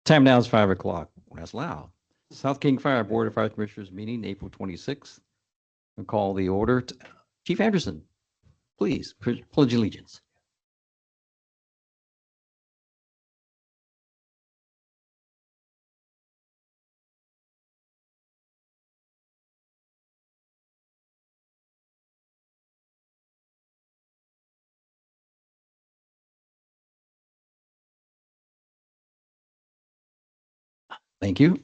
Time now is 5 o'clock. That's loud. South King Fire Board of Fire Commissioners meeting, April 26th. I'll call the order. Chief Anderson, please, pledge allegiance. Thank you.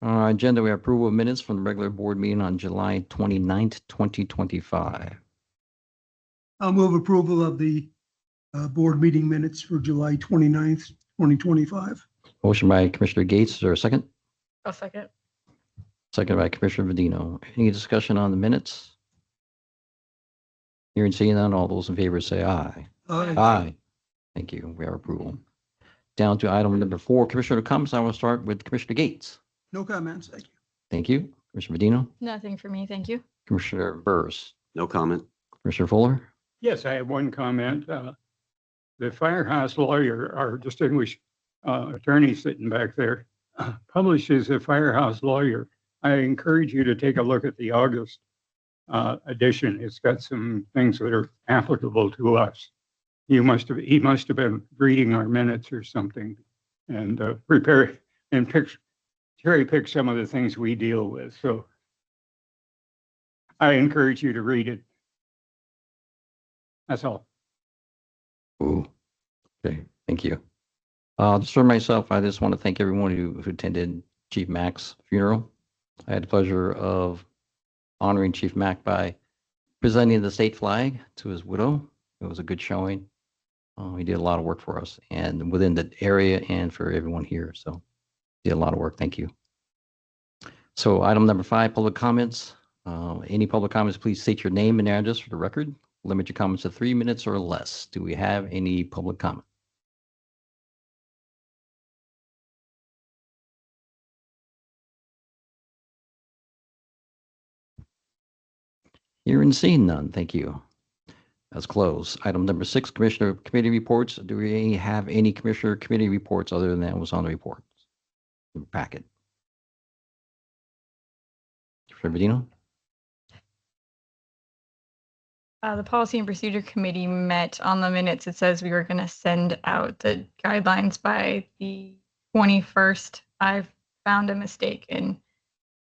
On our agenda, we have approval of minutes from the regular board meeting on July 29th, 2025. I'll move approval of the board meeting minutes for July 29th, 2025. Motion by Commissioner Gates. Is there a second? I'll second. Second by Commissioner Vadino. Any discussion on the minutes? Hearing seeing none, all those in favor say aye. Aye. Thank you. We have approval. Down to item number 4, Commissioner comments. I will start with Commissioner Gates. No comments, thank you. Thank you. Commissioner Vadino. Nothing for me, thank you. Commissioner Burrs. No comment. Commissioner Fuller. Yes, I have one comment. The firehouse lawyer, our distinguished attorney sitting back there, publishes a firehouse lawyer. I encourage you to take a look at the August edition. It's got some things that are applicable to us. He must have been reading our minutes or something and prepare and cherry pick some of the things we deal with. So I encourage you to read it. That's all. Ooh. Okay. Thank you. Just for myself, I just want to thank everyone who attended Chief Mack's funeral. I had the pleasure of honoring Chief Mack by presenting the state flag to his widow. It was a good showing. He did a lot of work for us and within the area and for everyone here. So did a lot of work. Thank you. So item number 5, public comments. Any public comments, please state your name and address for the record. Limit your comments to 3 minutes or less. Do we have any public comment? Hearing and seeing none. Thank you. That's closed. Item number 6, Commissioner Committee reports. Do we have any Commissioner Committee reports other than that was on the reports? The packet. Commissioner Vadino? The Policy and Procedure Committee met on the minutes. It says we were going to send out the guidelines by the 21st. I've found a mistake and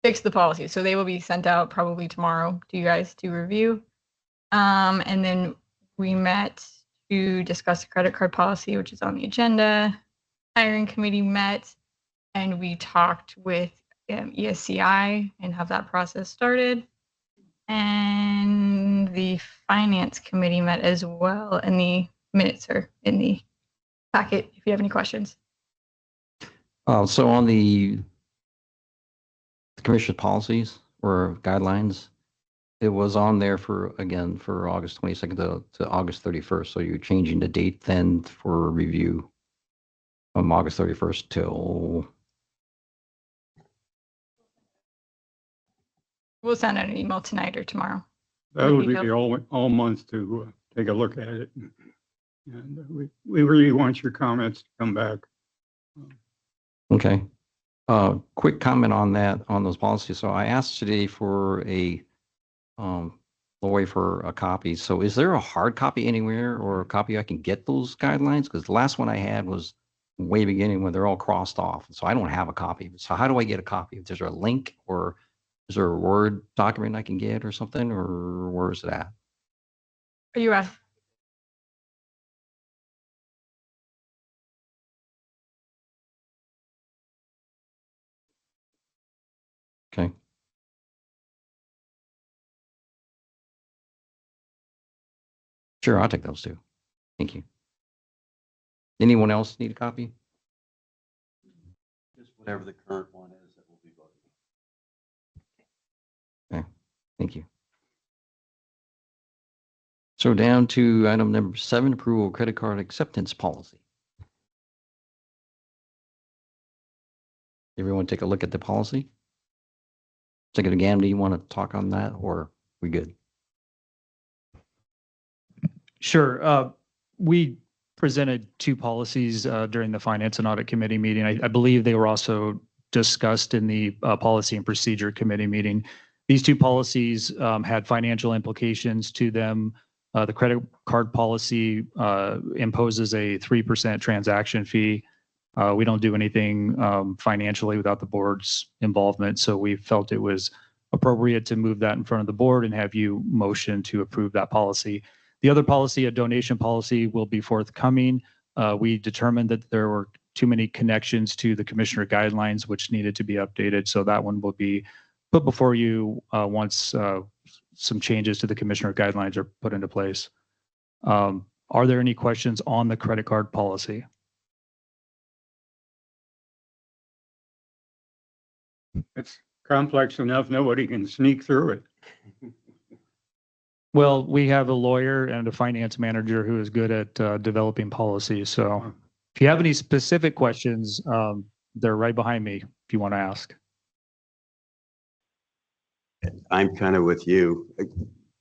fixed the policy. So they will be sent out probably tomorrow to you guys to review. And then we met to discuss the credit card policy, which is on the agenda. Hiring committee met and we talked with ESCI and have that process started. And the finance committee met as well, and the minutes are in the packet if you have any questions. So on the commission policies or guidelines, it was on there for August 22nd to August 31st. So you're changing the date then for review from August 31st till. We'll send out an email tonight or tomorrow. That would be all month to take a look at it. And we really want your comments to come back. Okay. Quick comment on that, on those policies. So I asked today for a Lori for a copy. So is there a hard copy anywhere or a copy I can get those guidelines? Because the last one I had was way beginning when they're all crossed off. So I don't have a copy. So how do I get a copy? Is there a link or is there a Word document I can get or something, or where is it at? Are you asking? Okay. Sure, I'll take those too. Thank you. Anyone else need a copy? Just whatever the current one is that will be voted on. Okay, thank you. So down to item number 7, approval of credit card acceptance policy. Everyone take a look at the policy. Secretary Gam, do you want to talk on that or we good? Sure. We presented two policies during the Finance and Audit Committee meeting. I believe they were also discussed in the Policy and Procedure Committee meeting. These two policies had financial implications to them. The credit card policy imposes a 3% transaction fee. We don't do anything financially without the board's involvement, so we felt it was appropriate to move that in front of the board and have you motion to approve that policy. The other policy, a donation policy, will be forthcoming. We determined that there were too many connections to the commissioner guidelines, which needed to be updated. So that one will be put before you once some changes to the commissioner guidelines are put into place. Are there any questions on the credit card policy? It's complex enough, nobody can sneak through it. Well, we have a lawyer and a finance manager who is good at developing policies. So if you have any specific questions, they're right behind me if you want to ask. I'm kind of with you.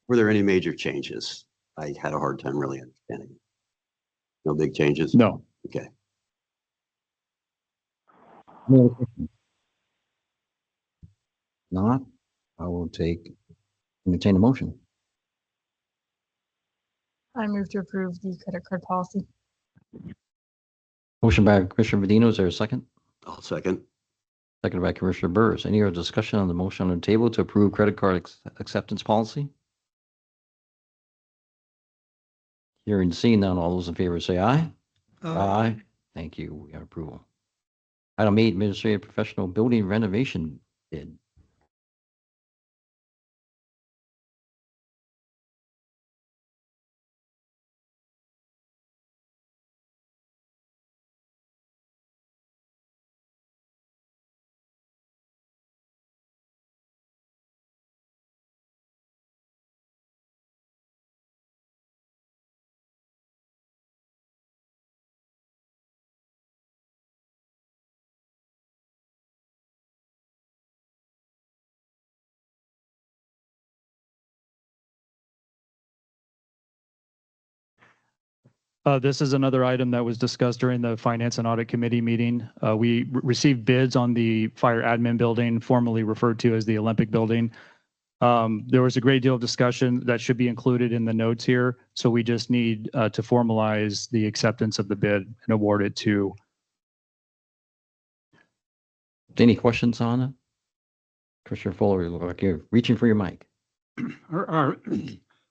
Were there any major changes? I had a hard time really understanding. No big changes? No. Okay. Any other questions? Not, I will entertain a motion. I move to approve the credit card policy. Motion by Commissioner Medino, is there a second? I'll second. Seconded by Commissioner Burrs. Any other discussion on the motion on the table to approve credit card acceptance policy? Hearing and seeing none, all those in favor say aye. Aye. Thank you. We have approval. Item 8, administrative professional building renovation bid. This is another item that was discussed during the Finance and Audit Committee meeting. We received bids on the fire admin building, formerly referred to as the Olympic building. There was a great deal of discussion that should be included in the notes here. So we just need to formalize the acceptance of the bid and award it to. Any questions on it? Commissioner Fuller, you look like you're reaching for your mic.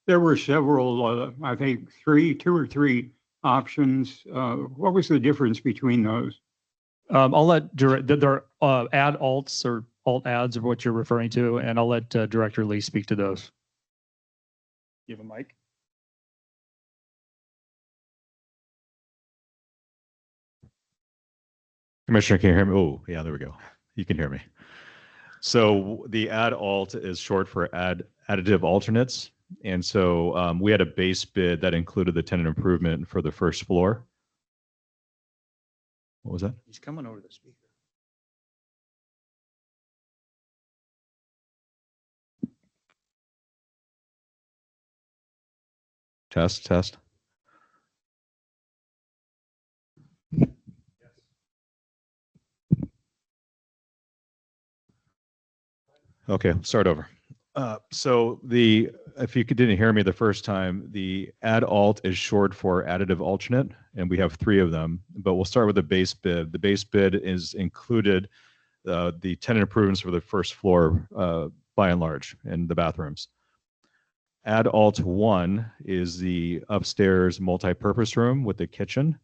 There were several, I think two or three options. What was the difference between those? I'll let there are ad alts or alt ads of what you're referring to, and I'll let Director Lee speak to those. You have a mic? Commissioner, can you hear me? Oh, yeah, there we go. You can hear me. So the ad alt is short for additive alternates. And so we had a base bid that included the tenant improvement for the first floor. What was that? He's coming over the speaker. Test, test. Okay, start over. So if you didn't hear me the first time, the ad alt is short for additive alternate, and we have 3 of them, but we'll start with the base bid. The base bid is included the tenant improvements for the first floor by and large in the bathrooms. Ad alt 1 is the upstairs multi-purpose room with the kitchen.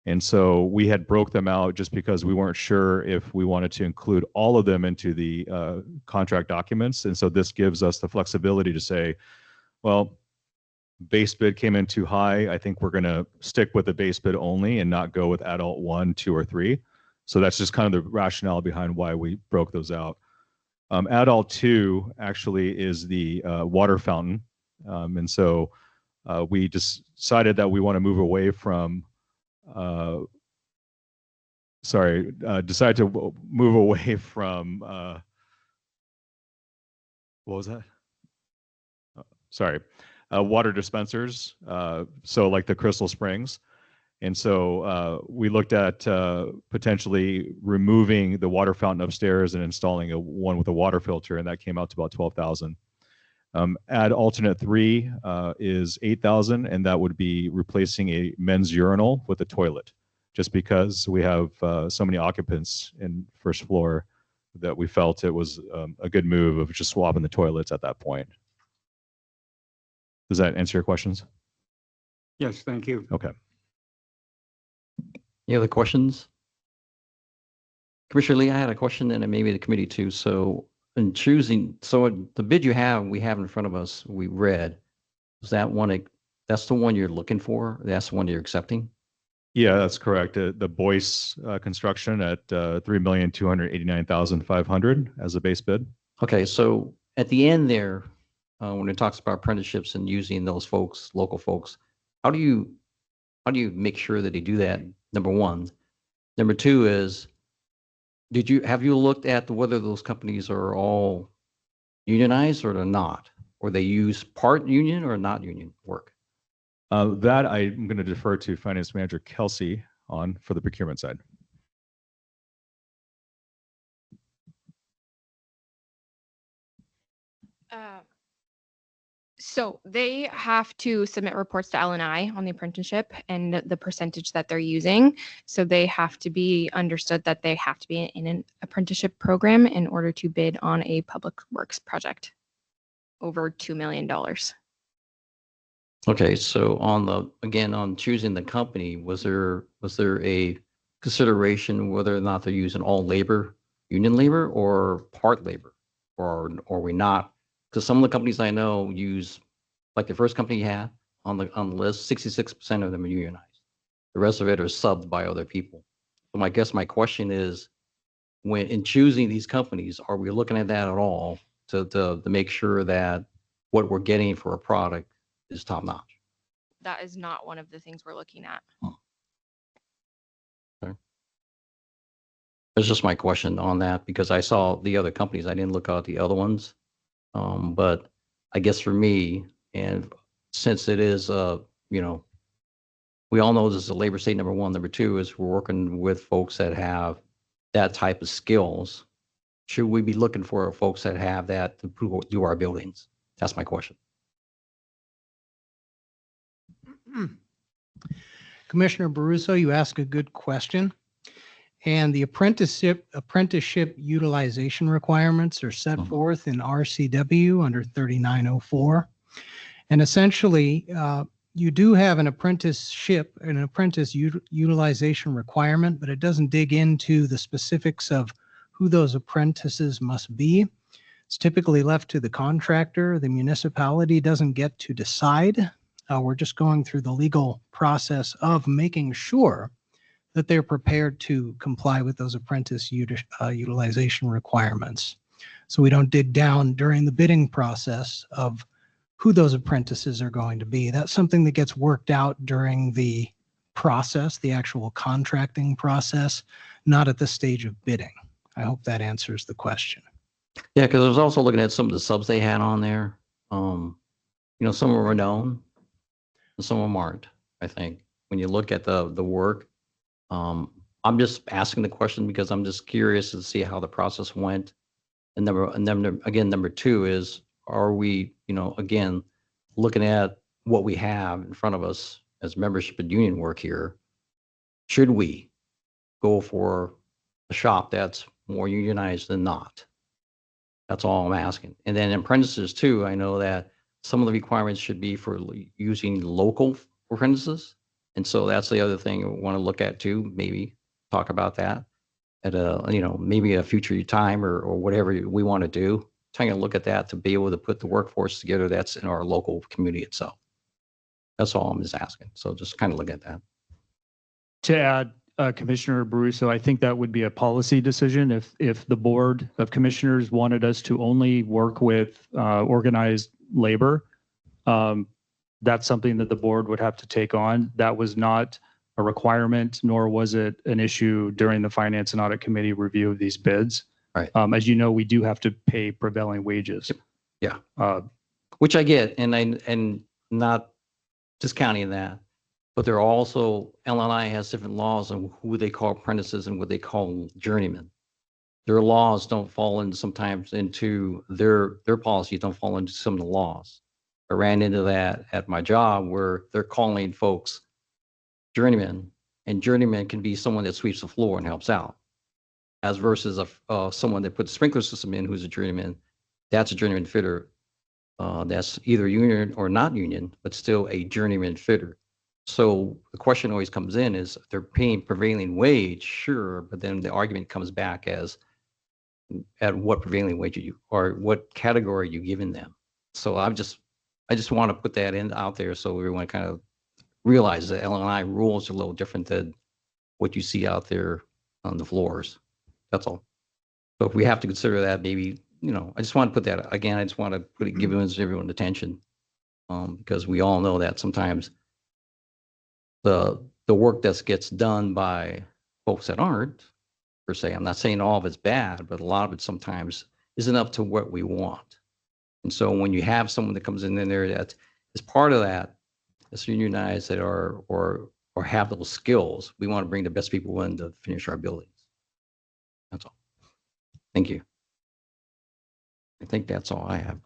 And so we had broke them out just because we weren't sure if we wanted to include all of them into the contract documents. And so this gives us the flexibility to say, well, base bid came in too high. I think we're going to stick with the base bid only and not go with adult 1, 2, or 3. So that's just kind of the rationale behind why we broke those out. Adult 2 actually is the water fountain. And so we decided that we want to move away from decided to move away from, what was that? Sorry. water dispensers, so like the Crystal Springs. And so we looked at potentially removing the water fountain upstairs and installing one with a water filter, and that came out to about 12,000. Add alternate 3 is 8,000, and that would be replacing a men's urinal with a toilet, just because we have so many occupants in first floor that we felt it was a good move of just swapping the toilets at that point. Does that answer your questions? Yes, thank you. Okay. Any other questions? Commissioner Lee, I had a question and then maybe the committee too. So in choosing, so the bid we have in front of us, we read, is that one, that's the one you're looking for? That's the one you're accepting? Yeah, that's correct. The Boyce construction at $3,289,500 as a base bid. Okay, so at the end there, when it talks about apprenticeships and using those folks, local folks, how do you make sure that they do that? Number one. Number two is, have you looked at whether those companies are all unionized or they're not? Or they use part union or not union work? That I'm going to defer to Finance Manager Kelsey on for the procurement side. So they have to submit reports to L&I on the apprenticeship and the percentage that they're using. So they have to be understood that they have to be in an apprenticeship program in order to bid on a public works project over $2 million. Okay, so on choosing the company, was there a consideration whether or not they're using all labor, union labor, or part labor, or we not? Because some of the companies I know use, like the first company you had on the list, 66% of them are unionized. The rest of it are subbed by other people. So my question is, when in choosing these companies, are we looking at that at all to make sure that what we're getting for a product is top notch? That is not one of the things we're looking at. That's just my question on that, because I saw the other companies. I didn't look out the other ones. But I guess for me, and since it is, we all know this is a labor state, number one. Number two is we're working with folks that have that type of skills. Should we be looking for folks that have that to do our buildings? That's my question. Commissioner Baruso, you ask a good question. And the apprenticeship utilization requirements are set forth in RCW under 3904. And essentially, you do have an apprentice utilization requirement, but it doesn't dig into the specifics of who those apprentices must be. It's typically left to the contractor. The municipality doesn't get to decide. We're just going through the legal process of making sure that they're prepared to comply with those apprentice utilization requirements. So we don't dig down during the bidding process of who those apprentices are going to be. That's something that gets worked out during the process, the actual contracting process, not at the stage of bidding. I hope that answers the question. Yeah, because I was also looking at some of the subs they had on there. Some of them are known, and some of them aren't. I think when you look at the work, I'm just asking the question because I'm just curious to see how the process went. And number two is, are we, again, looking at what we have in front of us as membership and union work here? Should we go for a shop that's more unionized than not? That's all I'm asking. And then apprentices too, I know that some of the requirements should be for using local apprentices. And so that's the other thing we want to look at too, maybe talk about that at maybe a future time or whatever we want to do. Trying to look at that to be able to put the workforce together that's in our local community itself. That's all I'm just asking. So just kind of look at that. To add, Commissioner Baruso, I think that would be a policy decision. If the Board of Commissioners wanted us to only work with organized labor, that's something that the board would have to take on. That was not a requirement, nor was it an issue during the Finance and Audit Committee review of these bids. Right. As you know, we do have to pay prevailing wages. Yeah. Which I get, and not discounting that, but there are also, LNI has different laws on who they call apprentices and what they call journeymen. Their laws don't fall into sometimes into their policies don't fall into some of the laws. I ran into that at my job where they're calling folks journeymen, and journeyman can be someone that sweeps the floor and helps out, as versus someone that puts a sprinkler system in who's a journeyman. That's a journeyman fitter. That's either union or not union, but still a journeyman fitter. So the question always comes in is they're paying prevailing wage, sure, but then the argument comes back as at what prevailing wage you or what category you giving them. So I just want to put that in out there so everyone kind of realizes that LNI rules are a little different than what you see out there on the floors. That's all. So if we have to consider that, maybe, I just want to put that again. I just want to give everyone attention, because we all know that sometimes the work that gets done by folks that aren't, per se, I'm not saying all of it's bad, but a lot of it sometimes isn't up to what we want. And so when you have someone that comes in there that is part of that, that's unionized, that are or have those skills, we want to bring the best people in to finish our buildings. That's all. Thank you. I think that's all I have.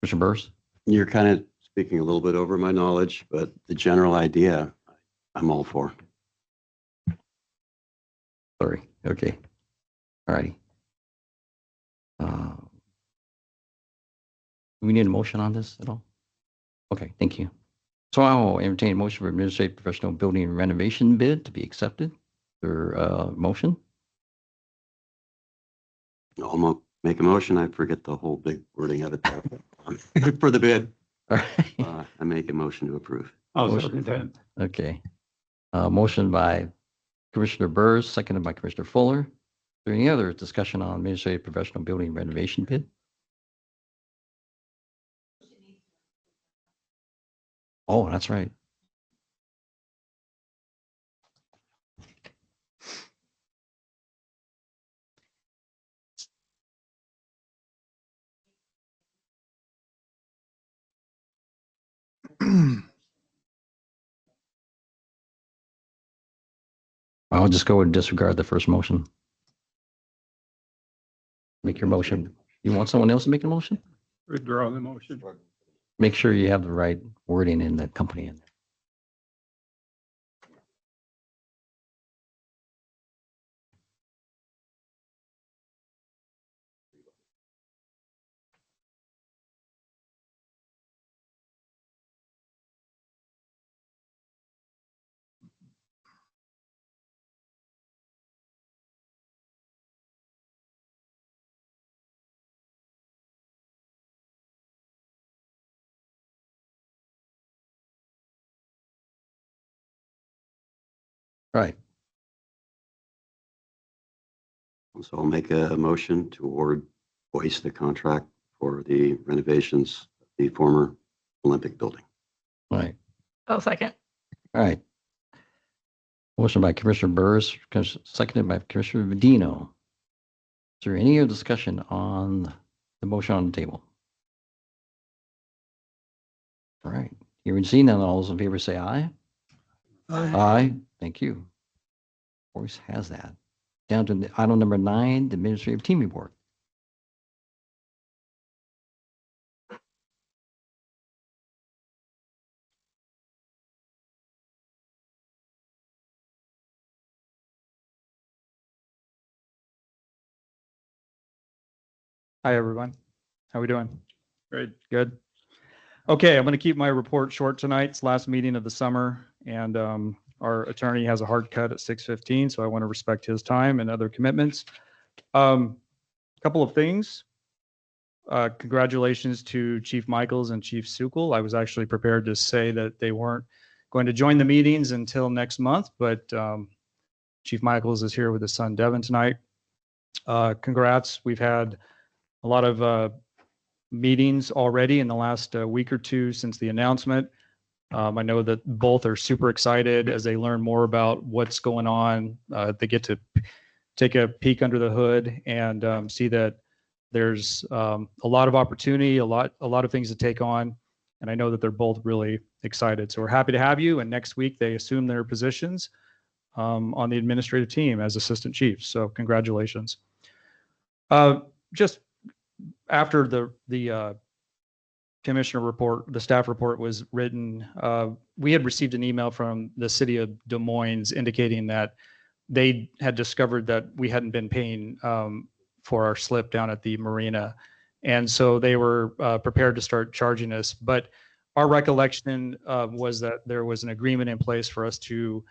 Mr. Burrs? You're kind of speaking a little bit over my knowledge, but the general idea, I'm all for. Sorry. Okay. All righty. We need a motion on this at all? Okay, thank you. So I will entertain a motion for administrative professional building renovation bid to be accepted. For motion? I'll make a motion. I forget the whole big wording of it there. For the bid, All right. I make a motion to approve. I'll second that. Okay. Motion by Commissioner Burrs, seconded by Commissioner Fuller. Is there any other discussion on administrative professional building renovation bid? Oh, that's right. I'll just go and disregard the first motion. Make your motion. You want someone else to make a motion? Withdraw the motion. Make sure you have the right wording in the company in there. Right. So I'll make a motion to award Boyce the contract for the renovations of the former Olympic building. Right. I'll second. All right. Motion by Commissioner Burrs, seconded by Commissioner Medino. Is there any other discussion on the motion on the table? All right. Hearing seen none, all those in favor say aye. Aye. Thank you. Voice has that. Down to item number 9, the administrative team report. Hi, everyone. How we doing? Great. Good. Okay, I'm going to keep my report short tonight. It's last meeting of the summer, and our attorney has a hard cut at 6:15, so I want to respect his time and other commitments. Couple of things. Congratulations to Chief Michaels and Chief Sukul. I was actually prepared to say that they weren't going to join the meetings until next month, but Chief Michaels is here with his son Devin tonight. Congrats. We've had a lot of meetings already in the last week or two since the announcement. I know that both are super excited as they learn more about what's going on. They get to take a peek under the hood and see that there's a lot of opportunity, a lot of things to take on. And I know that they're both really excited. So we're happy to have you. And next week they assume their positions on the administrative team as assistant chiefs. So congratulations. Just after the commissioner report, the staff report was written, we had received an email from the city of Des Moines indicating that they had discovered that we hadn't been paying for our slip down at the marina. And so they were prepared to start charging us. But our recollection was that there was an agreement in place for us to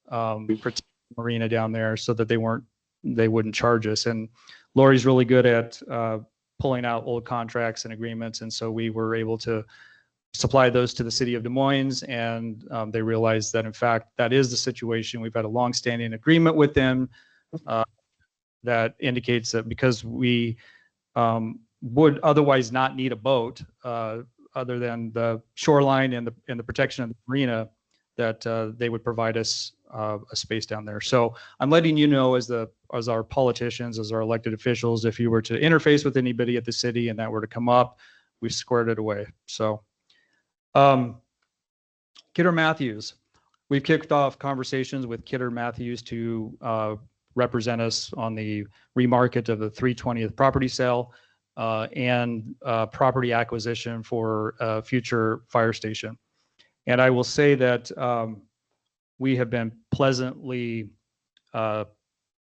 protect the marina down there so that they wouldn't charge us. And Lori's really good at pulling out old contracts and agreements. And so we were able to supply those to the city of Des Moines, and they realized that in fact, that is the situation. We've had a longstanding agreement with them that indicates that because we would otherwise not need a boat other than the shoreline and the protection of the marina, that they would provide us a space down there. So I'm letting you know as our politicians, as our elected officials, if you were to interface with anybody at the city and that were to come up, we've squared it away. So Kidder Matthews, we've kicked off conversations with Kidder Matthews to represent us on the remarket of the 320th property sale and property acquisition for a future fire station. And I will say that we have been pleasantly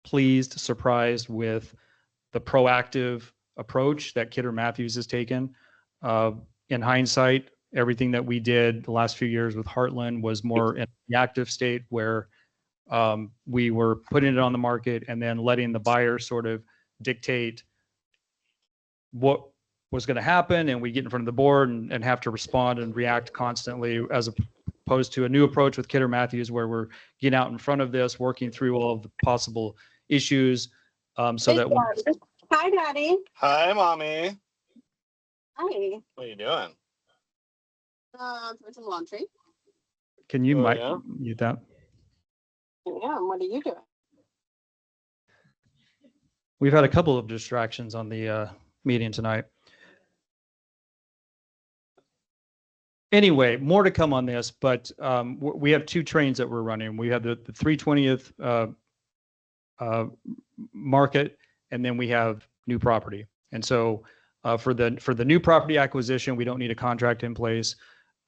pleased, surprised with the proactive approach that Kidder Matthews has taken. In hindsight, everything that we did the last few years with Heartland was more in a reactive state where we were putting it on the market and then letting the buyer sort of dictate what was going to happen, and we get in front of the board and have to respond and react constantly, as opposed to a new approach with Kidder Matthews where we're getting out in front of this, working through all of the possible issues so that Hi, Daddy. Hi, Mommy. Hi. What are you doing? Doing some laundry. Can you yeah? mute that? Yeah, what are you doing? We've had a couple of distractions on the meeting tonight. Anyway, more to come on this, but we have two trains that we're running. We have the 320th market, and then we have new property. And so for the new property acquisition, we don't need a contract in place.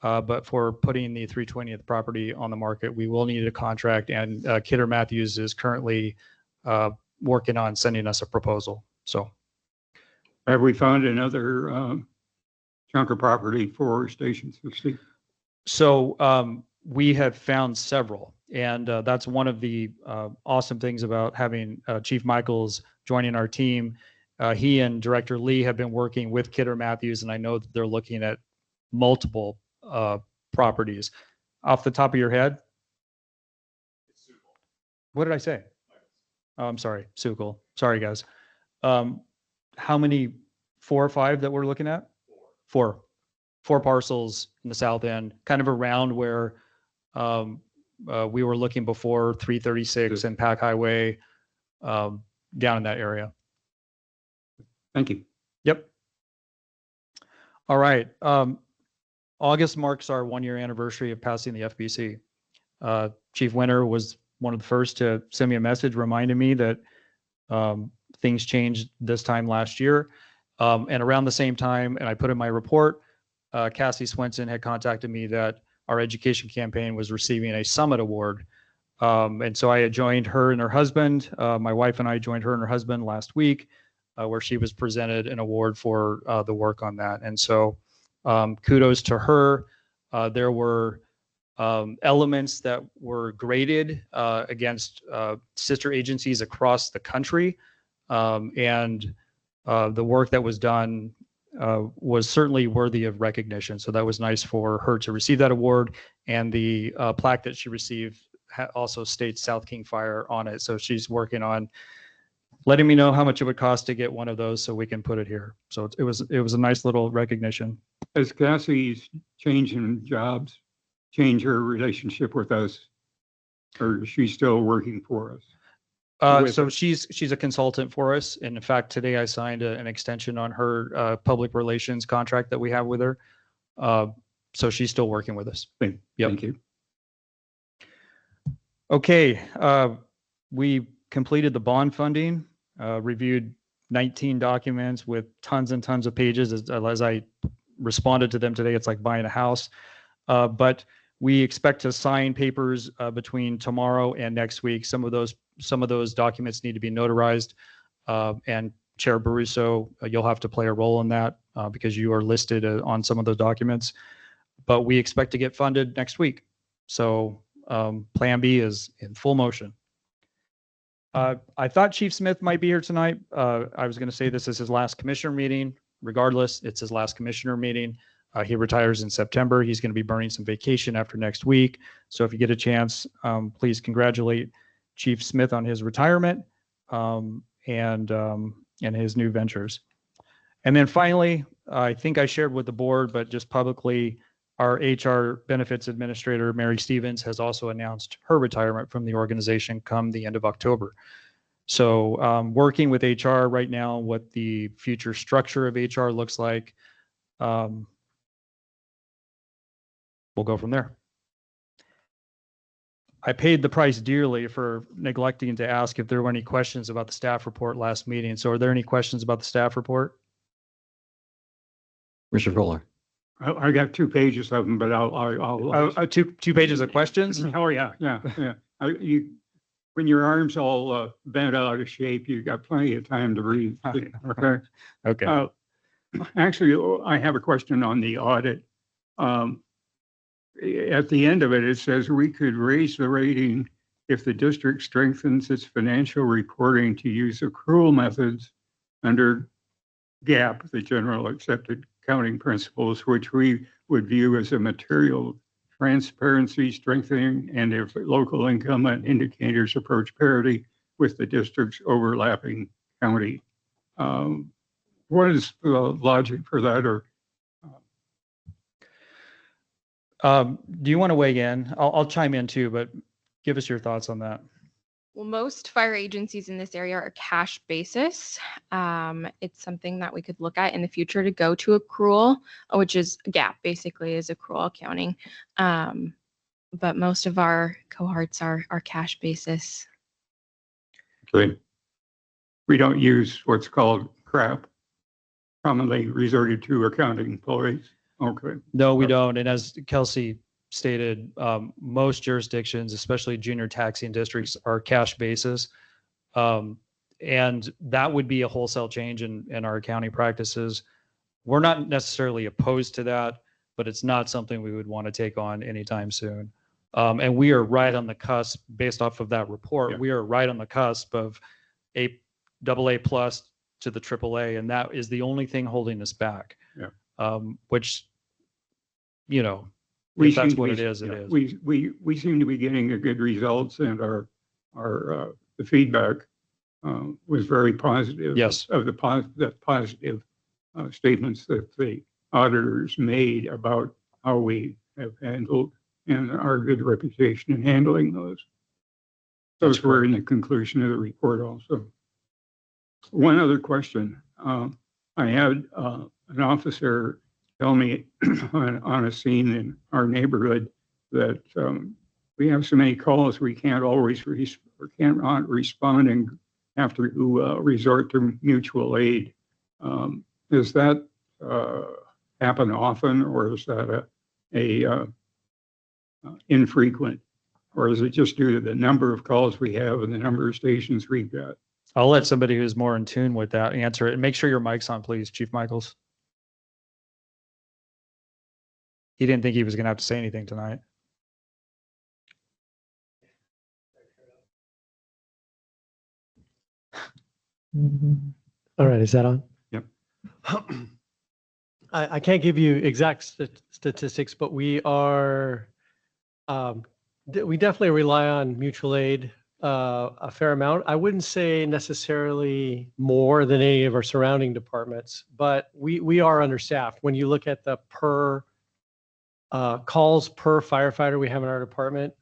But for putting the 320th property on the market, we will need a contract, and Kidder Matthews is currently working on sending us a proposal. So, Have we found another chunk of property for Station 60? So we have found several, and that's one of the awesome things about having Chief Michaels joining our team. He and Director Lee have been working with Kidder Matthews, and I know that they're looking at multiple properties. Off the top of your head? What did I say? Oh, I'm sorry, Sukul. Sorry, guys. How many? 4 or 5 that we're looking at? Four parcels in the south end, kind of around where we were looking before, 336 and Pack Highway, down in that area. Thank you. Yep. All right. August marks our 1-year anniversary of passing the FBC. Chief Winter was one of the first to send me a message reminding me that things changed this time last year. And around the same time, and I put in my report, Cassie Swenson had contacted me that our education campaign was receiving a summit award. And so I had joined her and her husband. My wife and I joined her and her husband last week, where she was presented an award for the work on that. And so kudos to her. There were elements that were graded against sister agencies across the country. And the work that was done was certainly worthy of recognition. So that was nice for her to receive that award. And the plaque that she received also states South King Fire on it. So she's working on letting me know how much it would cost to get one of those so we can put it here. So it was a nice little recognition. Has Cassie's change in jobs change her relationship with us? Or is she still working for us? So she's a consultant for us. And in fact, today I signed an extension on her public relations contract that we have with her. So she's still working with us. Thank Yep. thank you. Okay, we completed the bond funding, reviewed 19 documents with tons and tons of pages. As I responded to them today, it's like buying a house. But we expect to sign papers between tomorrow and next week. Some of those documents need to be notarized. And Chair Baruso, you'll have to play a role in that because you are listed on some of those documents. But we expect to get funded next week. So Plan B is in full motion. I thought Chief Smith might be here tonight. I was going to say this is his last commissioner meeting. Regardless, it's his last commissioner meeting. He retires in September. He's going to be burning some vacation after next week. So if you get a chance, please congratulate Chief Smith on his retirement and his new ventures. And then finally, I think I shared with the board, but just publicly, our HR benefits administrator, Mary Stevens, has also announced her retirement from the organization come the end of October. So working with HR right now, what the future structure of HR looks like, we'll go from there. I paid the price dearly for neglecting to ask if there were any questions about the staff report last meeting. So are there any questions about the staff report? Commissioner Fuller. I got 2 pages of them, but I'll Two pages of questions? Oh, yeah. When your arm's all bent out of shape, you got plenty of time to read. Okay. Okay. Actually, I have a question on the audit. At the end of it, it says we could raise the rating if the district strengthens its financial reporting to use accrual methods under GAAP, the general accepted accounting principles, which we would view as a material transparency strengthening, and if local income indicators approach parity with the district's overlapping county. What is the logic for that? Or do you want to weigh in? I'll chime in too, but give us your thoughts on that. Well, most fire agencies in this area are cash basis. It's something that we could look at in the future to go to accrual, which is GAAP basically is accrual accounting. But most of our cohorts are cash basis. okay, we don't use what's called CRAP, commonly resorted to accounting employees. Okay. No, we don't. And as Kelsey stated, most jurisdictions, especially junior taxing districts, are cash basis. And that would be a wholesale change in our accounting practices. We're not necessarily opposed to that, but it's not something we would want to take on anytime soon. And we are right on the cusp, based off of that report, Yeah. we are right on the cusp of a AA+ to the AAA, and that is the only thing holding us back. Yeah. Which, you know, We if that's seem to what be- it is, it yeah, is. We seem to be getting a good results, and the feedback was very positive. Yes. Of the positive statements that the auditors made about how we have handled and our good reputation in handling those. Those were in the conclusion of the report also. One other question. I had an officer tell me on a scene in our neighborhood that we have so many calls, we can't always can't respond and have to resort to mutual aid. Does that happen often, or is that a infrequent, or is it just due to the number of calls we have and the number of stations we've got? I'll let somebody who's more in tune with that answer it. And make sure your mic's on, please, Chief Michaels. He didn't think he was going to have to say anything tonight. All right, is that on? Yep. I can't give you exact statistics, but we are, we definitely rely on mutual aid a fair amount. I wouldn't say necessarily more than any of our surrounding departments, but we are understaffed. When you look at the calls per firefighter we have in our department,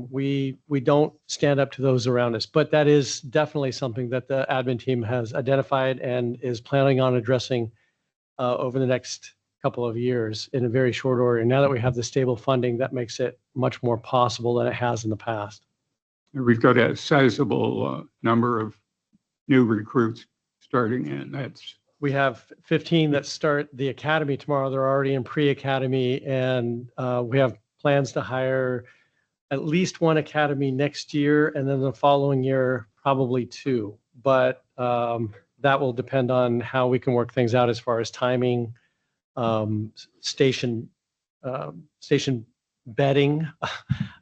we don't stand up to those around us. But that is definitely something that the admin team has identified and is planning on addressing over the next couple of years in a very short order. And now that we have the stable funding, that makes it much more possible than it has in the past. We've got a sizable number of new recruits starting in. We have 15 that start the academy tomorrow. They're already in pre-academy, and we have plans to hire at least one academy next year, and then the following year, probably two. But that will depend on how we can work things out as far as timing, station bedding,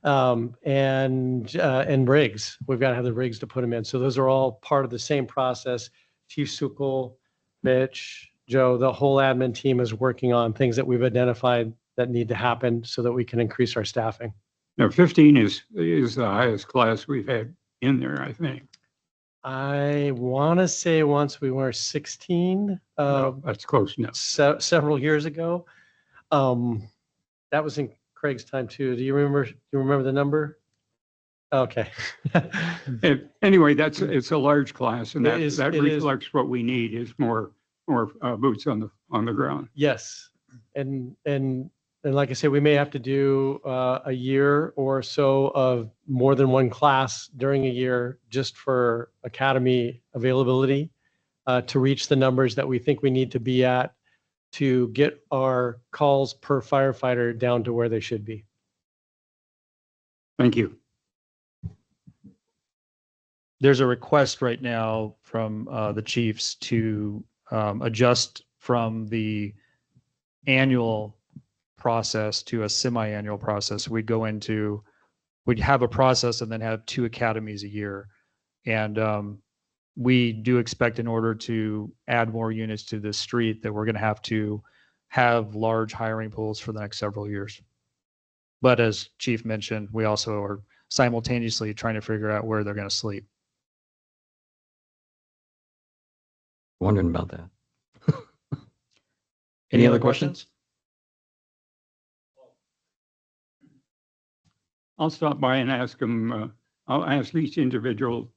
and rigs. We've got to have the rigs to put them in. So those are all part of the same process. Chief Sukul, Mitch, Joe, the whole admin team is working on things that we've identified that need to happen so that we can increase our staffing. Now, 15 is the highest class we've had in there, I think. I want to say once we were 16. No, that's close enough. Several years ago. That was in Craig's time too. Do you remember the number? Okay. Anyway, it's a large class, and that It is. reflects what we need is more boots on the ground. Yes. And like I said, we may have to do a year or so of more than one class during a year just for academy availability to reach the numbers that we think we need to be at to get our calls per firefighter down to where they should be. Thank you. There's a request right now from the chiefs to adjust from the annual process to a semi-annual process. We'd have a process and then have 2 academies a year. And we do expect, in order to add more units to the street, that we're going to have large hiring pools for the next several years. But as Chief mentioned, we also are simultaneously trying to figure out where they're going to sleep. Wondering about that. Any other questions? I'll stop by and ask them. I'll ask each individual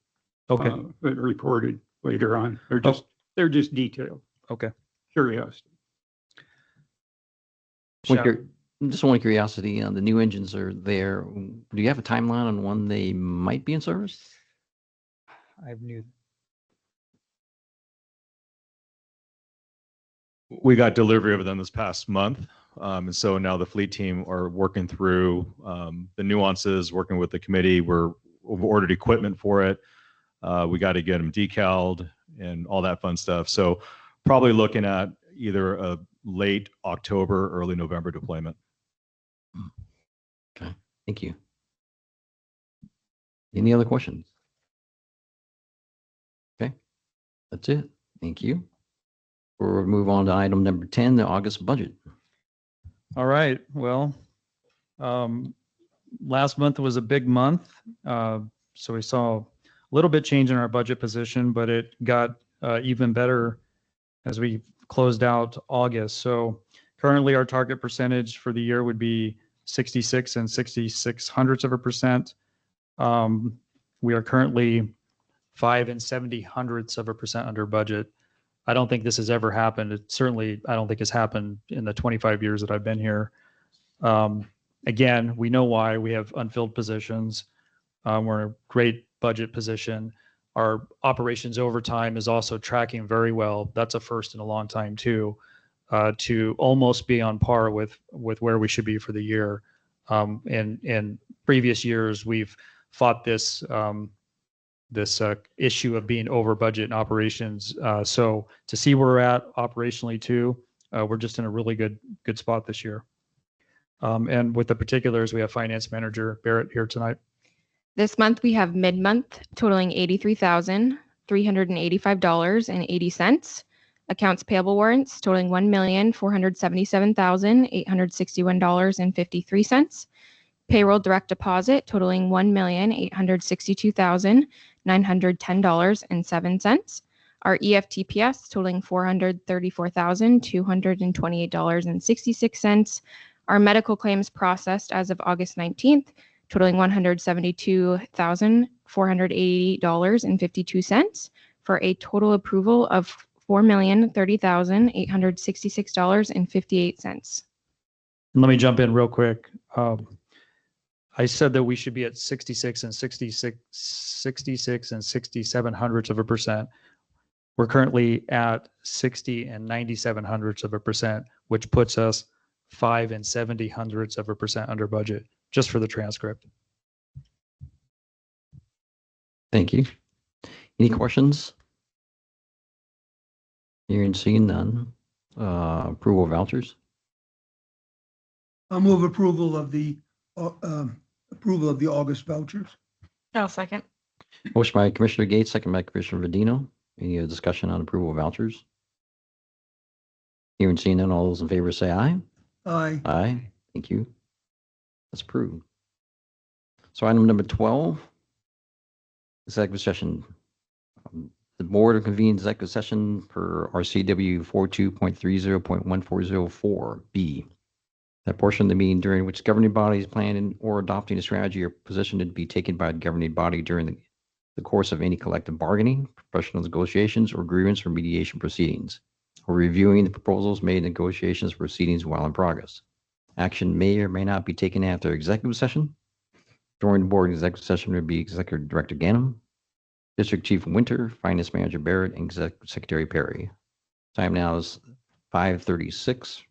Okay. that reported later on. They're just detailed Okay. curiosity. Just one curiosity, the new engines are there. Do you have a timeline on when they might be in service? We got delivery of them this past month. And so now the fleet team are working through the nuances, working with the committee. We've ordered equipment for it. We got to get them decaled and all that fun stuff. So probably looking at either a late October, early November deployment. Okay, thank you. Any other questions? Okay, that's it. Thank you. We'll move on to item number 10, the August budget. All right. Well, last month was a big month. So we saw a little bit change in our budget position, but it got even better as we closed out August. So currently our target percentage for the year would be 66 and 6600%. We are currently 5 and 70/100% under budget. I don't think this has ever happened. I don't think it's happened in the 25 years that I've been here. Again, we know why. We have unfilled positions. We're in a great budget position. Our operations overtime is also tracking very well. That's a first in a long time too, to almost be on par with where we should be for the year. In previous years, we've fought this issue of being over budget in operations. So to see where we're at operationally too, we're just in a really good spot this year. And with the particulars, we have Finance Manager Barrett here tonight. This month we have mid-month totaling $83,385.80. Accounts payable warrants totaling $1,477,861.53. Payroll direct deposit totaling $1,862,910.07. Our EFTPS totaling $434,228.66. Our medical claims processed as of August 19th totaling $172,480.52 for a total approval of $4,030,866.58. Let me jump in real quick. I said that we should be at 66 and 67 hundredths of a percent. We're currently at 60 and 97 hundredths of a percent, which puts us 5 and 70 hundredths of a percent under budget, just for the transcript. Thank you. Any questions? Hearing and seeing none. Approval of vouchers. I'll move approval of the August vouchers. I'll second. Motion by Commissioner Gates, second by Commissioner Vadino. Any other discussion on approval of vouchers? Hearing and seeing none, all those in favor say aye. Aye. Aye. Thank you. That's approved. So item number 12, executive session. The board will convene executive session per RCW 42.30.1404B. That portion of the meeting during which governing bodies planning or adopting a strategy or position to be taken by the governing body during the course of any collective bargaining, professional negotiations, or grievance or mediation proceedings, or reviewing the proposals made in negotiations proceedings while in progress. Action may or may not be taken after executive session. During the board executive session would be Executive Director Ganem, District Chief Winter, Finance Manager Barrett, and Secretary Perry. Time now is 5:36.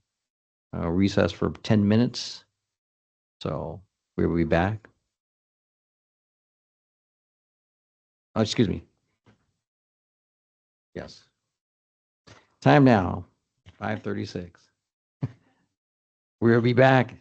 Recess for 10 minutes. So we will be back. Oh, excuse me. Yes. Time now, 5:36. We'll be back